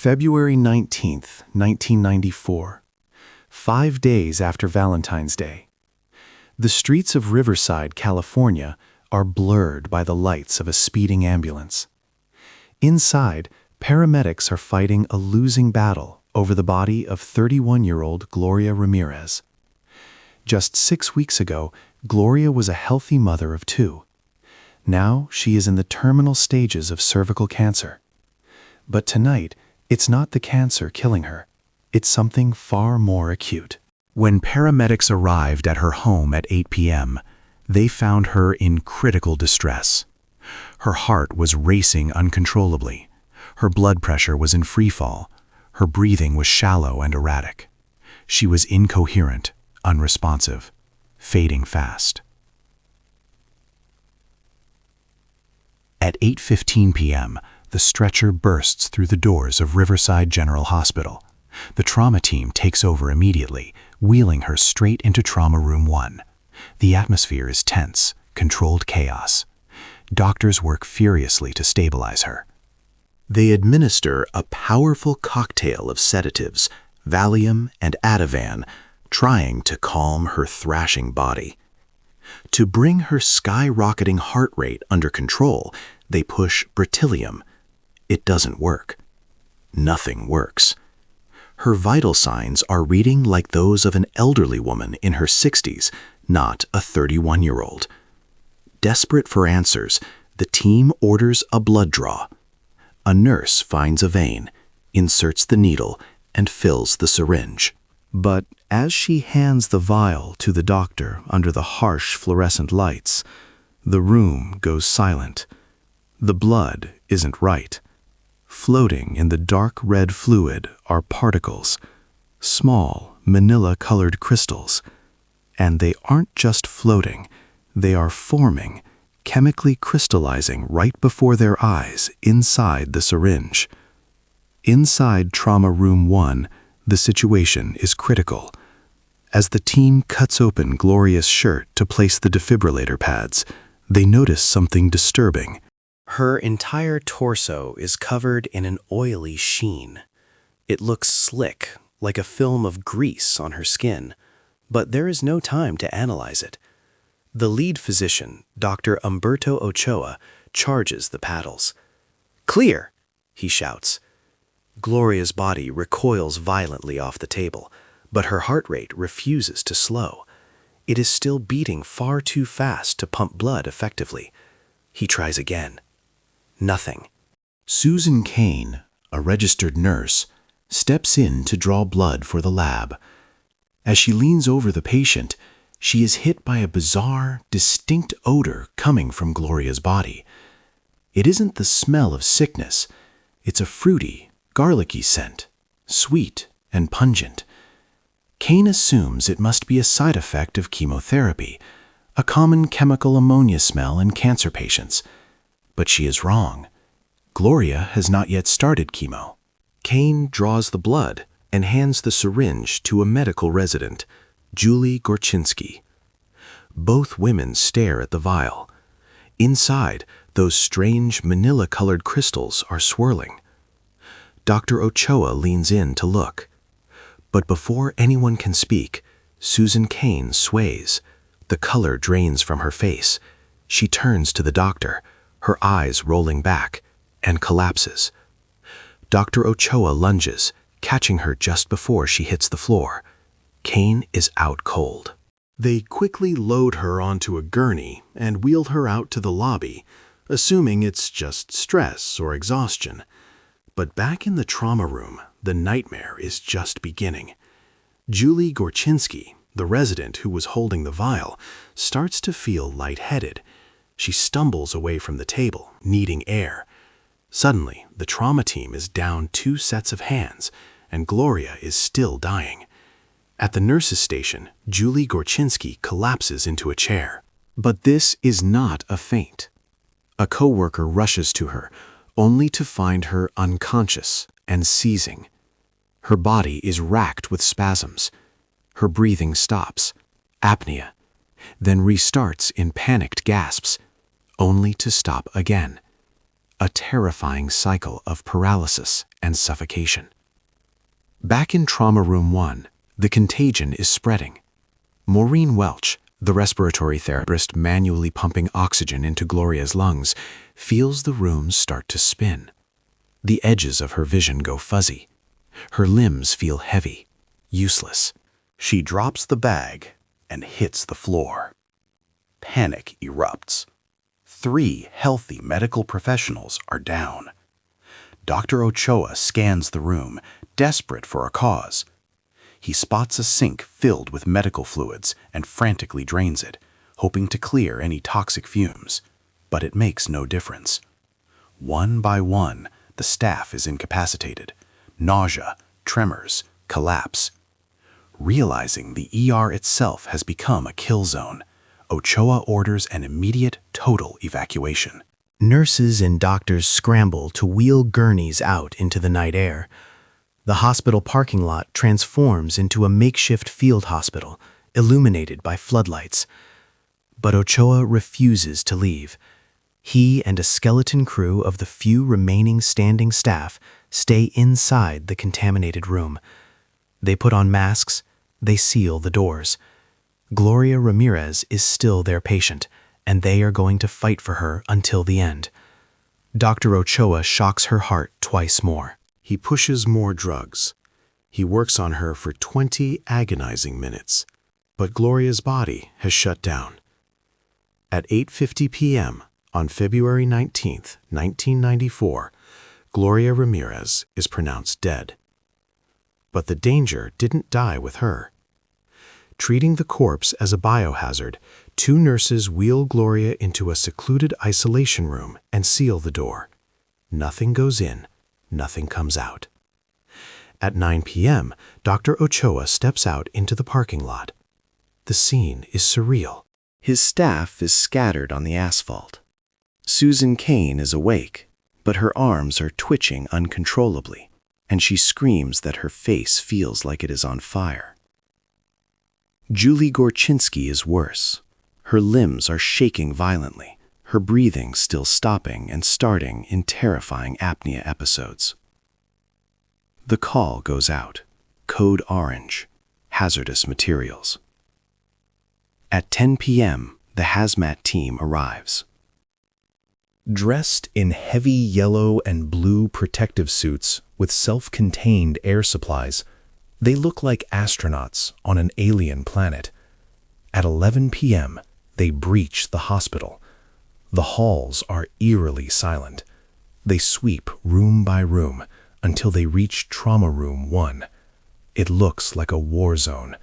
February 19th, 1994, 5 days after Valentine's Day. The streets of Riverside, California, are blurred by the lights of a speeding ambulance. Inside, paramedics are fighting a losing battle over the body of 31-year-old Gloria Ramirez. Just 6 weeks ago, Gloria was a healthy mother of 2. Now she is in the terminal stages of cervical cancer. But tonight, it's not the cancer killing her. It's something far more acute. When paramedics arrived at her home at 8 p.m., they found her in critical distress. Her heart was racing uncontrollably. Her blood pressure was in freefall. Her breathing was shallow and erratic. She was incoherent, unresponsive, fading fast. At 8:15 p.m., the stretcher bursts through the doors of Riverside General Hospital. The trauma team takes over immediately, wheeling her straight into Trauma Room 1. The atmosphere is tense, controlled chaos. Doctors work furiously to stabilize her. They administer a powerful cocktail of sedatives, Valium and Ativan, trying to calm her thrashing body. To bring her skyrocketing heart rate under control, they push Bertilium. It doesn't work. Nothing works. Her vital signs are reading like those of an elderly woman in her 60s, not a 31-year-old. Desperate for answers, the team orders a blood draw. A nurse finds a vein, inserts the needle, and fills the syringe. But as she hands the vial to the doctor under the harsh fluorescent lights, the room goes silent. The blood isn't right. Floating in the dark red fluid are particles, small manila-colored crystals. And they aren't just floating, they are forming, chemically crystallizing right before their eyes inside the syringe. Inside Trauma Room 1, the situation is critical. As the team cuts open Gloria's shirt to place the defibrillator pads, they notice something disturbing. Her entire torso is covered in an oily sheen. It looks slick, like a film of grease on her skin, but there is no time to analyze it. The lead physician, Dr. Humberto Ochoa, charges the paddles. "Clear!" he shouts. Gloria's body recoils violently off the table, but her heart rate refuses to slow. It is still beating far too fast to pump blood effectively. He tries again. Nothing. Susan Kane, a registered nurse, steps in to draw blood for the lab. As she leans over the patient, she is hit by a bizarre, distinct odor coming from Gloria's body. It isn't the smell of sickness. It's a fruity, garlicky scent, sweet and pungent. Kane assumes it must be a side effect of chemotherapy, a common chemical ammonia smell in cancer patients. But she is wrong. Gloria has not yet started chemo. Kane draws the blood and hands the syringe to a medical resident, Julie Gorczynski. Both women stare at the vial. Inside, those strange manila-colored crystals are swirling. Dr. Ochoa leans in to look. But before anyone can speak, Susan Kane sways. The color drains from her face. She turns to the doctor, her eyes rolling back, and collapses. Dr. Ochoa lunges, catching her just before she hits the floor. Kane is out cold. They quickly load her onto a gurney and wheel her out to the lobby, assuming it's just stress or exhaustion. But back in the trauma room, the nightmare is just beginning. Julie Gorczynski, the resident who was holding the vial, starts to feel lightheaded. She stumbles away from the table, needing air. Suddenly, the trauma team is down 2 sets of hands, and Gloria is still dying. At the nurse's station, Julie Gorczynski collapses into a chair. But this is not a faint. A coworker rushes to her, only to find her unconscious and seizing. Her body is racked with spasms. Her breathing stops, apnea, then restarts in panicked gasps, only to stop again. a terrifying cycle of paralysis and suffocation. Back in Trauma Room 1, the contagion is spreading. Maureen Welch, the respiratory therapist manually pumping oxygen into Gloria's lungs, feels the room start to spin. The edges of her vision go fuzzy. Her limbs feel heavy, useless. She drops the bag and hits the floor. Panic erupts. 3 healthy medical professionals are down. Dr. Ochoa scans the room, desperate for a cause. He spots a sink filled with medical fluids and frantically drains it, hoping to clear any toxic fumes. But it makes no difference. One by one, the staff is incapacitated. Nausea, tremors, collapse. Realizing the ER itself has become a kill zone, Ochoa orders an immediate, total evacuation. Nurses and doctors scramble to wheel gurneys out into the night air. The hospital parking lot transforms into a makeshift field hospital, illuminated by floodlights. But Ochoa refuses to leave. He and a skeleton crew of the few remaining standing staff stay inside the contaminated room. They put on masks, they seal the doors. Gloria Ramirez is still their patient, and they are going to fight for her until the end. Dr. Ochoa shocks her heart twice more. He pushes more drugs. He works on her for 20 agonizing minutes, but Gloria's body has shut down. At 8:50 p.m. on February 19, 1994, Gloria Ramirez is pronounced dead. But the danger didn't die with her. Treating the corpse as a biohazard, 2 nurses wheel Gloria into a secluded isolation room and seal the door. Nothing goes in, nothing comes out. At 9 p.m., Dr. Ochoa steps out into the parking lot. The scene is surreal. His staff is scattered on the asphalt. Susan Kane is awake, but her arms are twitching uncontrollably, and she screams that her face feels like it is on fire. Julie Gorchinsky is worse. Her limbs are shaking violently, her breathing still stopping and starting in terrifying apnea episodes. The call goes out. Code Orange. Hazardous materials. At 10 p.m., the hazmat team arrives. Dressed in heavy yellow and blue protective suits with self-contained air supplies, they look like astronauts on an alien planet. At 11 p.m., they breach the hospital. The halls are eerily silent. They sweep room by room until they reach Trauma Room 1. It looks like a war zone.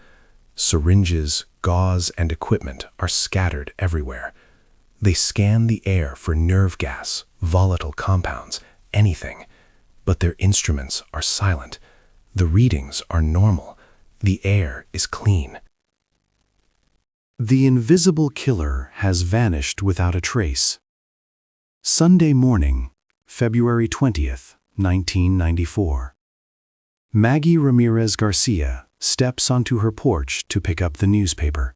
Syringes, gauze, and equipment are scattered everywhere. They scan the air for nerve gas, volatile compounds, anything. But their instruments are silent. The readings are normal. The air is clean. The invisible killer has vanished without a trace. Sunday morning, February 20th, 1994. Maggie Ramirez Garcia steps onto her porch to pick up the newspaper.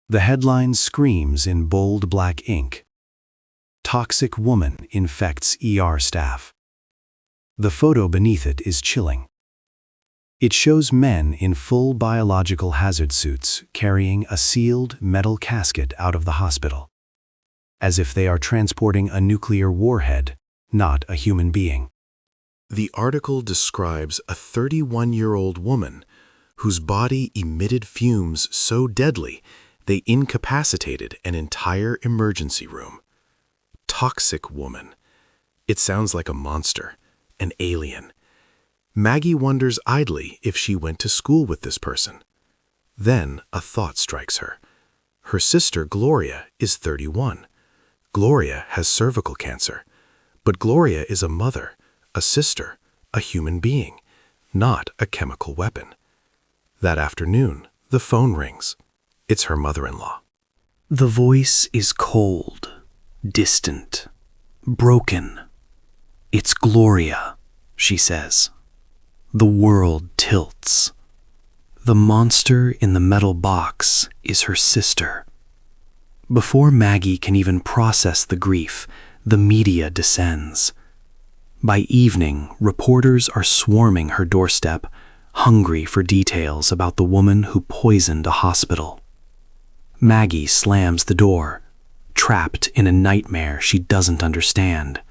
The headline screams in bold black ink. Toxic woman infects ER staff. The photo beneath it is chilling. It shows men in full biological hazard suits carrying a sealed metal casket out of the hospital, as if they are transporting a nuclear warhead, not a human being. The article describes a 31-year-old woman whose body emitted fumes so deadly they incapacitated an entire emergency room. Toxic woman. It sounds like a monster, an alien. Maggie wonders idly if she went to school with this person. Then a thought strikes her. Her sister, Gloria, is 31. Gloria has cervical cancer. But Gloria is a mother, a sister, a human being, not a chemical weapon. That afternoon, the phone rings. It's her mother-in-law. The voice is cold, distant, broken. "It's Gloria," she says. The world tilts. The monster in the metal box is her sister. Before Maggie can even process the grief, the media descends. By evening, reporters are swarming her doorstep, hungry for details about the woman who poisoned a hospital. Maggie slams the door, trapped in a nightmare she doesn't understand.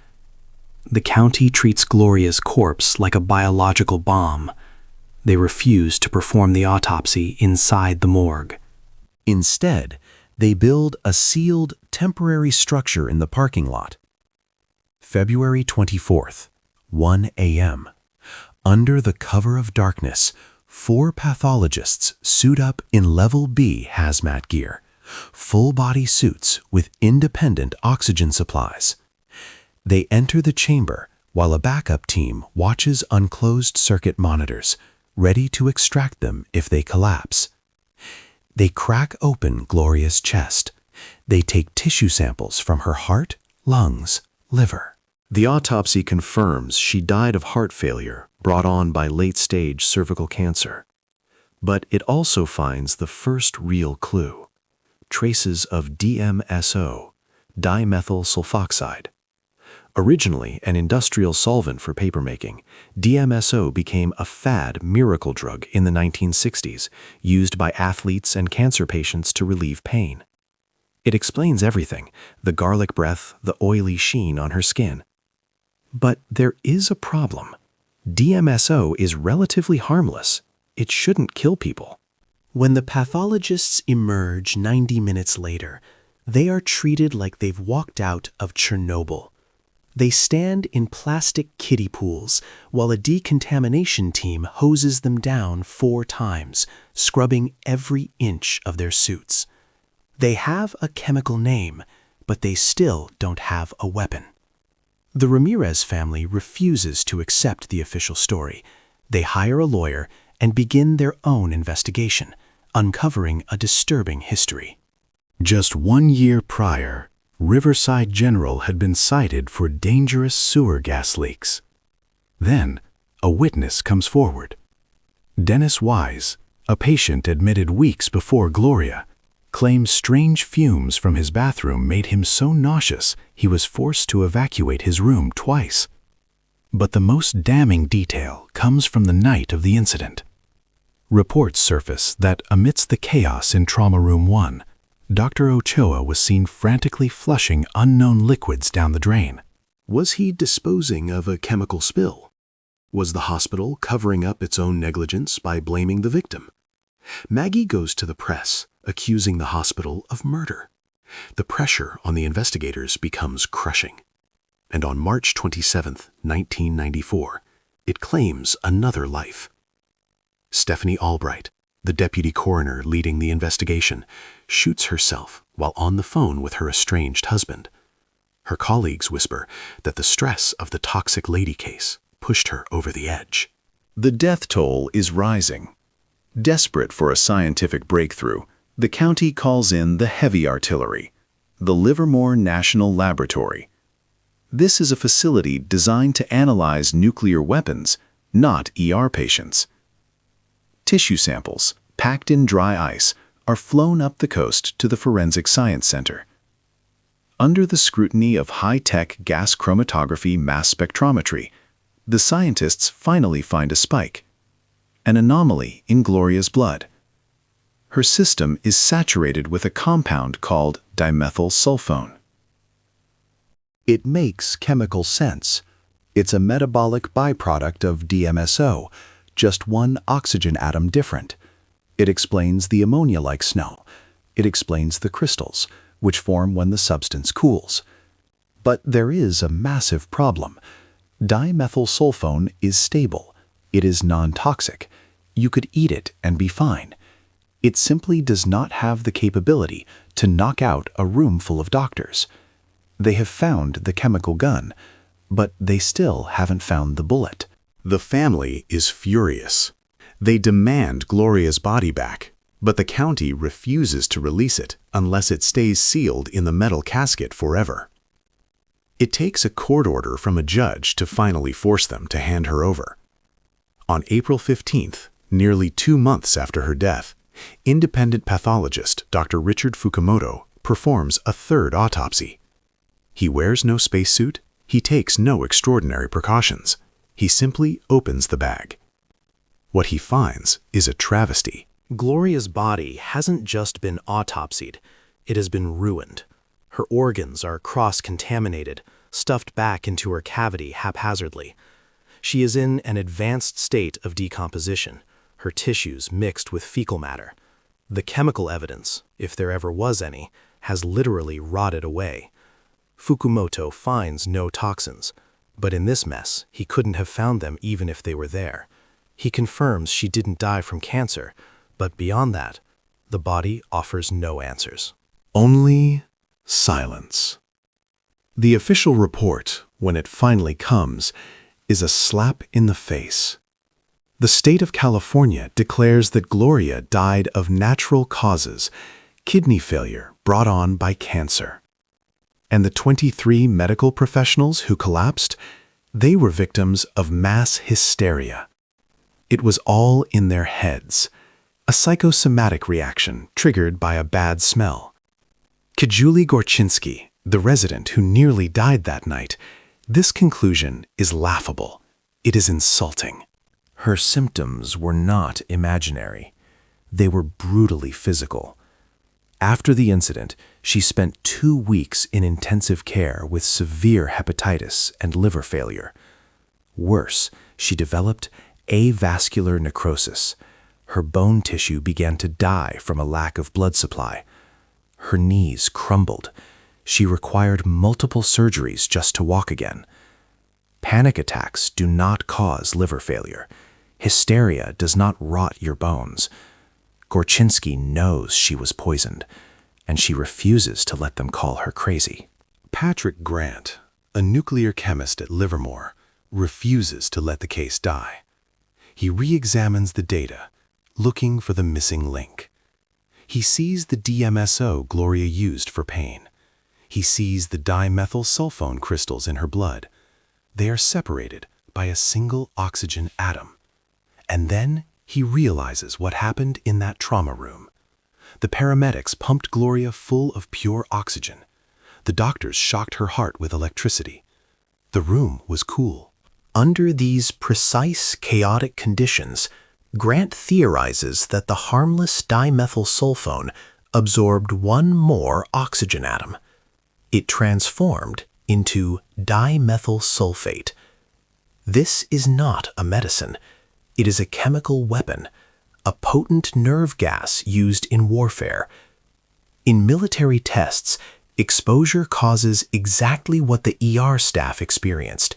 The county treats Gloria's corpse like a biological bomb. They refuse to perform the autopsy inside the morgue. Instead, they build a sealed, temporary structure in the parking lot. February 24th, 1 a.m. Under the cover of darkness, 4 pathologists suit up in Level B hazmat gear, full-body suits with independent oxygen supplies. They enter the chamber while a backup team watches on closed-circuit monitors, ready to extract them if they collapse. They crack open Gloria's chest. They take tissue samples from her heart, lungs, liver. The autopsy confirms she died of heart failure brought on by late-stage cervical cancer. But it also finds the first real clue: traces of DMSO, dimethyl sulfoxide. Originally an industrial solvent for papermaking, DMSO became a fad miracle drug in the 1960s, used by athletes and cancer patients to relieve pain. It explains everything: the garlic breath, the oily sheen on her skin. But there is a problem. DMSO is relatively harmless. It shouldn't kill people. When the pathologists emerge 90 minutes later, they are treated like they've walked out of Chernobyl. They stand in plastic kiddie pools while a decontamination team hoses them down 4 times, scrubbing every inch of their suits. They have a chemical name, but they still don't have a weapon. The Ramirez family refuses to accept the official story. They hire a lawyer and begin their own investigation, uncovering a disturbing history. Just 1 year prior, Riverside General had been cited for dangerous sewer gas leaks. Then, a witness comes forward. Dennis Wise, a patient admitted weeks before Gloria, claims strange fumes from his bathroom made him so nauseous he was forced to evacuate his room twice. But the most damning detail comes from the night of the incident. Reports surface that amidst the chaos in Trauma Room 1, Dr. Ochoa was seen frantically flushing unknown liquids down the drain. Was he disposing of a chemical spill? Was the hospital covering up its own negligence by blaming the victim? Maggie goes to the press, accusing the hospital of murder. The pressure on the investigators becomes crushing. And on March 27, 1994, it claims another life. Stephanie Albright, the deputy coroner leading the investigation, shoots herself while on the phone with her estranged husband. Her colleagues whisper that the stress of the toxic lady case pushed her over the edge. The death toll is rising. Desperate for a scientific breakthrough, the county calls in the heavy artillery, the Livermore National Laboratory. This is a facility designed to analyze nuclear weapons, not ER patients. Tissue samples, packed in dry ice, are flown up the coast to the Forensic Science Center. Under the scrutiny of high-tech gas chromatography mass spectrometry, the scientists finally find a spike, an anomaly in Gloria's blood. Her system is saturated with a compound called dimethyl sulfone. It makes chemical sense. It's a metabolic byproduct of DMSO, just one oxygen atom different. It explains the ammonia-like smell. It explains the crystals, which form when the substance cools. But there is a massive problem. Dimethyl sulfone is stable. It is non-toxic. You could eat it and be fine. It simply does not have the capability to knock out a room full of doctors. They have found the chemical gun, but they still haven't found the bullet. The family is furious. They demand Gloria's body back, but the county refuses to release it unless it stays sealed in the metal casket forever. It takes a court order from a judge to finally force them to hand her over. On April 15th, nearly 2 months after her death, independent pathologist Dr. Richard Fukumoto performs a third autopsy. He wears no spacesuit. He takes no extraordinary precautions. He simply opens the bag. What he finds is a travesty. Gloria's body hasn't just been autopsied, it has been ruined. Her organs are cross-contaminated, stuffed back into her cavity haphazardly. She is in an advanced state of decomposition, her tissues mixed with fecal matter. The chemical evidence, if there ever was any, has literally rotted away. Fukumoto finds no toxins, but in this mess, he couldn't have found them even if they were there. He confirms she didn't die from cancer, but beyond that, the body offers no answers. Only silence. The official report, when it finally comes, is a slap in the face. The state of California declares that Gloria died of natural causes, kidney failure brought on by cancer. And the 23 medical professionals who collapsed, they were victims of mass hysteria. It was all in their heads, a psychosomatic reaction triggered by a bad smell. Julie Gorchinsky, the resident who nearly died that night, this conclusion is laughable. It is insulting. Her symptoms were not imaginary. They were brutally physical. After the incident, she spent 2 weeks in intensive care with severe hepatitis and liver failure. Worse, she developed avascular necrosis. Her bone tissue began to die from a lack of blood supply. Her knees crumbled. She required multiple surgeries just to walk again. Panic attacks do not cause liver failure. Hysteria does not rot your bones. Gorchinsky knows she was poisoned, and she refuses to let them call her crazy. Patrick Grant, a nuclear chemist at Livermore, refuses to let the case die. He re-examines the data, looking for the missing link. He sees the DMSO Gloria used for pain. He sees the dimethylsulfone crystals in her blood. They are separated by a single oxygen atom. And then he realizes what happened in that trauma room. The paramedics pumped Gloria full of pure oxygen. The doctors shocked her heart with electricity. The room was cool. Under these precise, chaotic conditions, Grant theorizes that the harmless dimethylsulfone absorbed one more oxygen atom. It transformed into dimethyl sulfate. This is not a medicine. It is a chemical weapon, a potent nerve gas used in warfare. In military tests, exposure causes exactly what the ER staff experienced: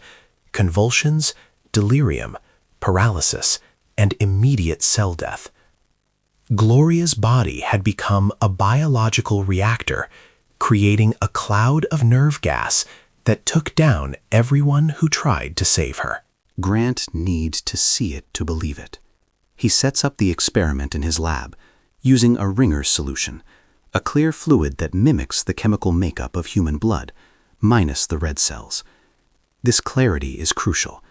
convulsions, delirium, paralysis, and immediate cell death. Gloria's body had become a biological reactor, creating a cloud of nerve gas that took down everyone who tried to save her. Grant needs to see it to believe it. He sets up the experiment in his lab, using a Ringer's solution, a clear fluid that mimics the chemical makeup of human blood, minus the red cells. This clarity is crucial.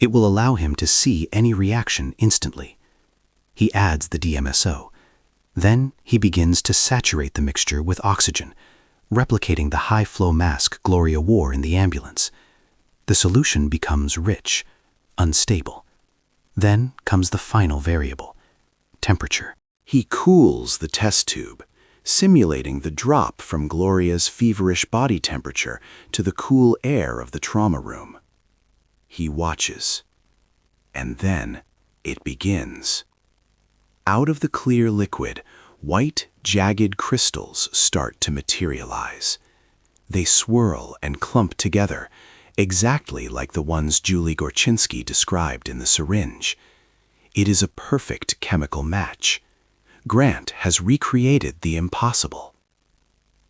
It will allow him to see any reaction instantly. He adds the DMSO. Then he begins to saturate the mixture with oxygen, replicating the high-flow mask Gloria wore in the ambulance. The solution becomes rich, unstable. Then comes the final variable: temperature. He cools the test tube, simulating the drop from Gloria's feverish body temperature to the cool air of the trauma room. He watches. And then it begins. Out of the clear liquid, white, jagged crystals start to materialize. They swirl and clump together, exactly like the ones Julie Gorchinsky described in the syringe. It is a perfect chemical match. Grant has recreated the impossible.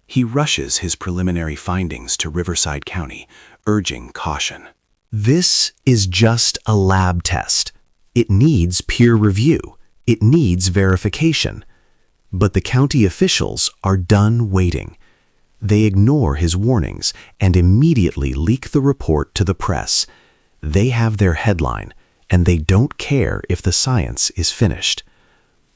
He rushes his preliminary findings to Riverside County, urging caution. This is just a lab test. It needs peer review. It needs verification. But the county officials are done waiting. They ignore his warnings and immediately leak the report to the press. They have their headline, and they don't care if the science is finished.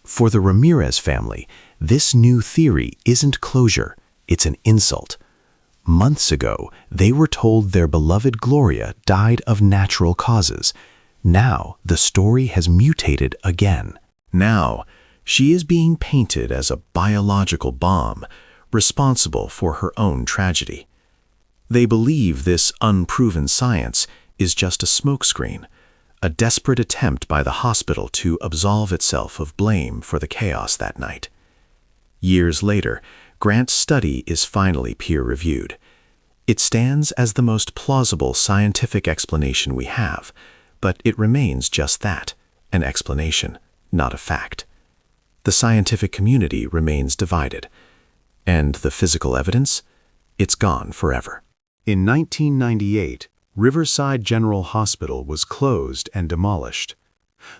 For the Ramirez family, this new theory isn't closure, it's an insult. Months ago, they were told their beloved Gloria died of natural causes. Now, the story has mutated again. Now, she is being painted as a biological bomb, responsible for her own tragedy. They believe this unproven science is just a smokescreen, a desperate attempt by the hospital to absolve itself of blame for the chaos that night. Years later, Grant's study is finally peer-reviewed. It stands as the most plausible scientific explanation we have, but it remains just that, an explanation, not a fact. The scientific community remains divided. And the physical evidence? It's gone forever. In 1998, Riverside General Hospital was closed and demolished.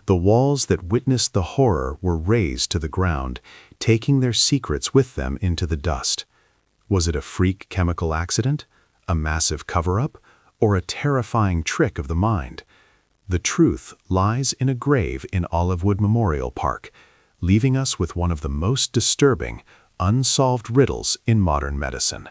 The walls that witnessed the horror were razed to the ground, taking their secrets with them into the dust. Was it a freak chemical accident, a massive cover-up, or a terrifying trick of the mind? The truth lies in a grave in Olivewood Memorial Park, leaving us with one of the most disturbing, unsolved riddles in modern medicine.